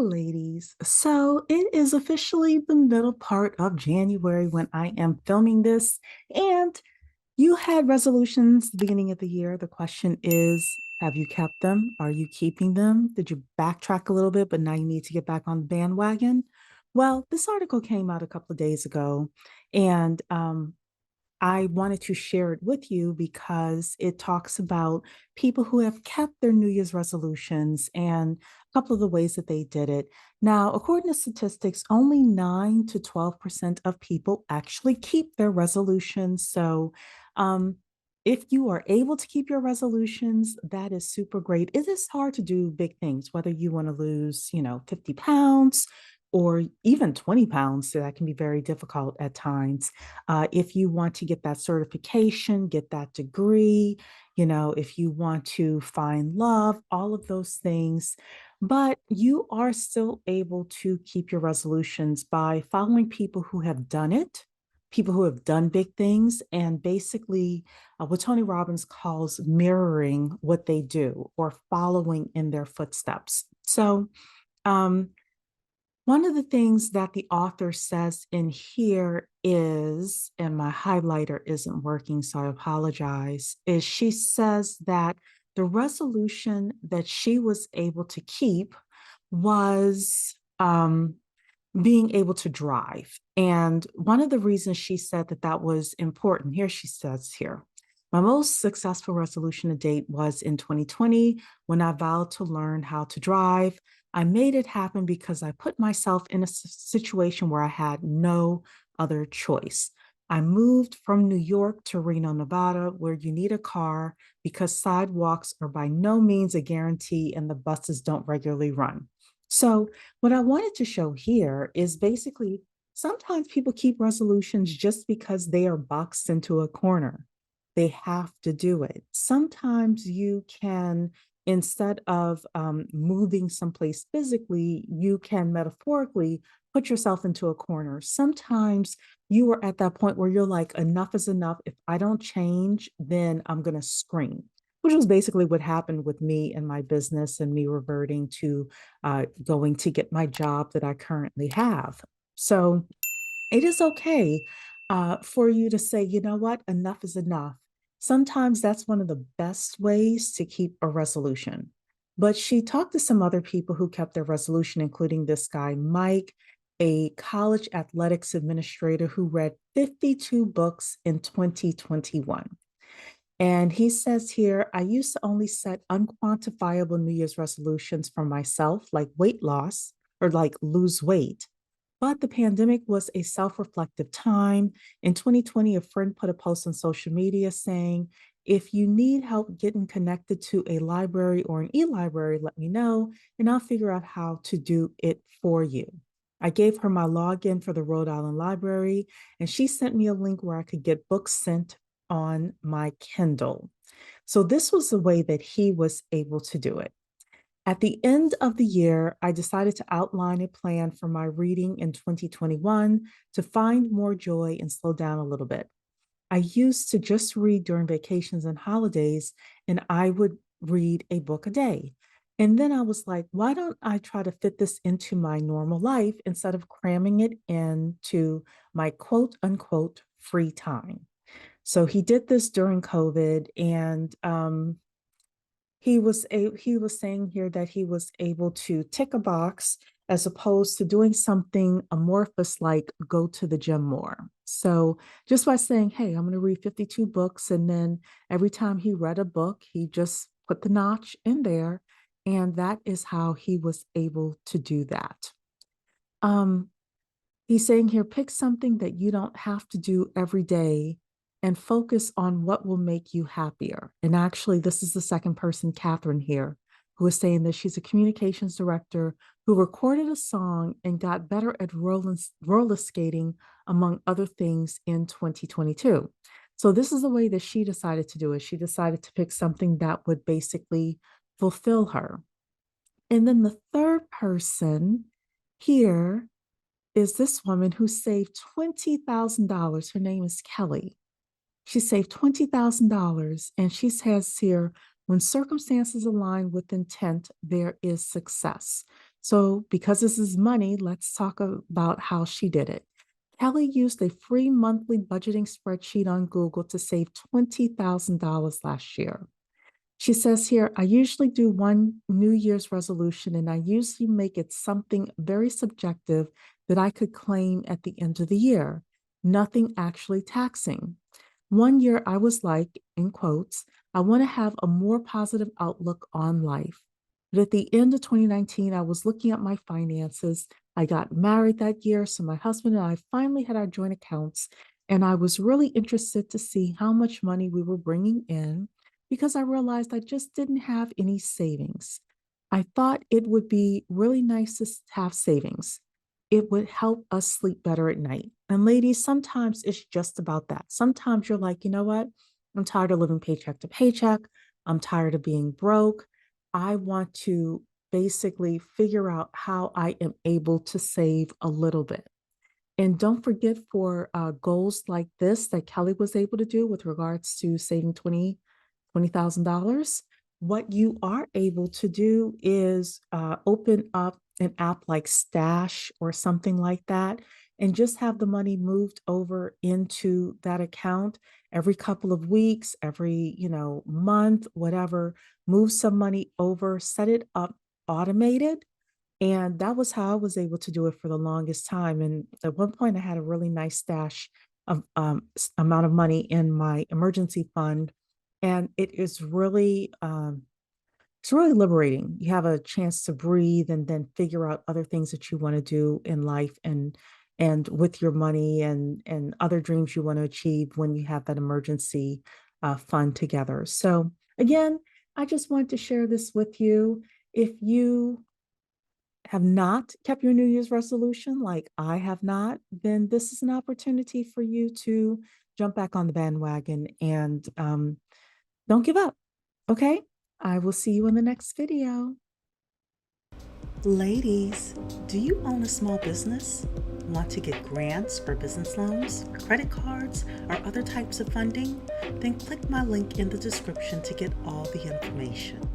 ladies. So it is officially the middle part of January when I am filming this. And you had resolutions at the beginning of the year. The question is, have you kept them? Are you keeping them? Did you backtrack a little bit, but now you need to get back on the bandwagon? Well, this article came out a couple of days ago, and I wanted to share it with you because it talks about people who have kept their New Year's resolutions and a couple of the ways that they did it. Now, according to statistics, only 9 to 12% of people actually keep their resolutions. So, um, if you are able to keep your resolutions, that is super great. It is hard to do big things, whether you want to lose, 50 pounds or even 20 pounds. So that can be very difficult at times. If you want to get that certification, get that degree, if you want to find love, all of those things. But you are still able to keep your resolutions by following people who have done it, people who have done big things, and basically what Tony Robbins calls mirroring what they do or following in their footsteps. So, um, one of the things that the author says in here is, and my highlighter isn't working, so I apologize, is she says that the resolution that she was able to keep was being able to drive. And one of the reasons she said that that was important, here she says here, my most successful resolution to date was in 2020 when I vowed to learn how to drive. I made it happen because I put myself in a situation where I had no other choice. I moved from New York to Reno, Nevada, where you need a car because sidewalks are by no means a guarantee and the buses don't regularly run. So, what I wanted to show here is basically sometimes people keep resolutions just because they are boxed into a corner. They have to do it. Sometimes you can, instead of moving someplace physically, you can metaphorically put yourself into a corner. Sometimes you are at that point where you're like, enough is enough. If I don't change, then I'm going to scream, which was basically what happened with me and my business and me reverting to going to get my job that I currently have. So it is okay for you to say, you know what, enough is enough. Sometimes that's one of the best ways to keep a resolution. But she talked to some other people who kept their resolution, including this guy, Mike, a college athletics administrator who read 52 books in 2021. And he says here, I used to only set unquantifiable New Year's resolutions for myself, like weight loss or like lose weight. But the pandemic was a self reflective time. In 2020, a friend put a post on social media saying, if you need help getting connected to a library or an e library, let me know, and I'll figure out how to do it for you. I gave her my login for the Rhode Island Library, and she sent me a link where I could get books sent on my Kindle. So, this was the way that he was able to do it. At the end of the year, I decided to outline a plan for my reading in 2021 to find more joy and slow down a little bit. I used to just read during vacations and holidays, and I would read a book a day. And then I was like, why don't I try to fit this into my normal life instead of cramming it into my quote unquote free time? So he did this during COVID, and he was saying here that he was able to tick a box as opposed to doing something amorphous like go to the gym more. So just by saying, hey, I'm going to read 52 books, and then every time he read a book, he just put the notch in there, and that is how he was able to do that. Um, He's saying here, pick something that you don't have to do every day and focus on what will make you happier. And actually, this is the second person, Catherine, here, who is saying that she's a communications director who recorded a song and got better at roller skating, among other things, in 2022. So this is the way that she decided to do it. She decided to pick something that would basically fulfill her. And then the third person here is this woman who saved $20,000. Her name is Kelly. She saved $20,000, and she says here, when circumstances align with intent, there is success. So, because this is money, let's talk about how she did it. Kelly used a free monthly budgeting spreadsheet on Google to save $20,000 last year. She says here, I usually do one New Year's resolution, and I usually make it something very subjective that I could claim at the end of the year, nothing actually taxing. One year I was like, in quotes, I want to have a more positive outlook on life. But at the end of 2019, I was looking at my finances. I got married that year, so my husband and I finally had our joint accounts, and I was really interested to see how much money we were bringing in because I realized I just didn't have any savings. I thought it would be really nice to have savings. It would help us sleep better at night. And ladies, sometimes it's just about that. Sometimes you're like, you know what? I'm tired of living paycheck to paycheck. I'm tired of being broke. I want to basically figure out how I am able to save a little bit. And don't forget for goals like this that Kelly was able to do with regards to saving $20,000, what you are able to do is open up an app like Stash or something like that, and just have the money moved over into that account every couple of weeks, every, month, whatever. Move some money over, set it up automated. And that was how I was able to do it for the longest time. And at one point, I had a really nice stash of amount of money in my emergency fund, and it's really liberating. You have a chance to breathe and then figure out other things that you want to do in life and with your money and other dreams you want to achieve when you have that emergency fund together. So again, I just want to share this with you. If you have not kept your New Year's resolution like I have not, then this is an opportunity for you to jump back on the bandwagon and don't give up. Okay? I will see you in the next video. Ladies, do you own a small business? Want to get grants or business loans, credit cards, or other types of funding? Then click my link in the description to get all the information.